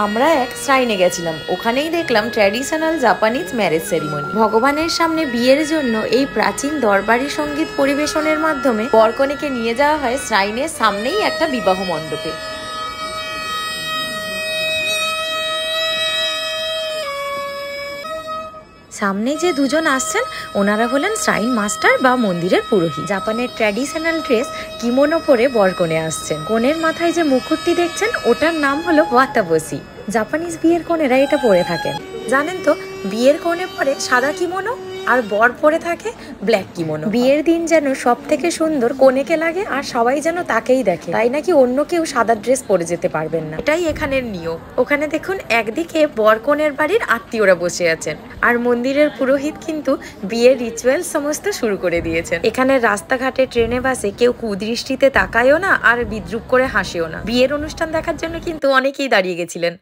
আমরা এক শ্রাইনে গেছিলাম, ওখানেই দেখলাম ট্র্যাডিশনাল জাপানিজ ম্যারেজ সেরিমনি। ভগবানের সামনে বিয়ের জন্য এই প্রাচীন দরবারি সঙ্গীত পরিবেশনের মাধ্যমে বরকনেকে নিয়ে যাওয়া হয় শ্রাইনের সামনেই একটা বিবাহ মণ্ডপে। সামনে যে দুজন আসছেন ওনারা হলেন শ্রাইন মাস্টার বা মন্দিরের পুরোহিত। জাপানের ট্র্যাডিশনাল ড্রেস কিমোনো পরে বরকনে আসছেন। কনের মাথায় যে মুকুটটি দেখছেন ওটার নাম হলো ওয়াতাবসি। জাপানিজ বিয়ের কনেরা এটা পরে থাকেন। জানেন তো, বিয়ের কনে পরে সাদা কিমোনো আর বর পরে থাকে ব্ল্যাক কিমোনো। বিয়ের দিন যেন সব থেকে সুন্দর কনেকে লাগে আর সবাই যেন তাকেই দেখে, তাই নাকি অন্য কেউ সাদা ড্রেস পরে যেতে পারবেন না, এটাই এখানের নিয়ম। ওখানে দেখুন একদিকে বর কনের বাড়ির আত্মীয়রা বসে আছেন আর মন্দিরের পুরোহিত কিন্তু বিয়ের রিচুয়াল সমস্ত শুরু করে দিয়েছেন। এখানে রাস্তাঘাটে ট্রেনে বাসে কেউ কুদৃষ্টিতে তাকায়ও না আর বিদ্রুপ করে হাসেও না। বিয়ের অনুষ্ঠান দেখার জন্য কিন্তু অনেকেই দাঁড়িয়ে গেছিলেন।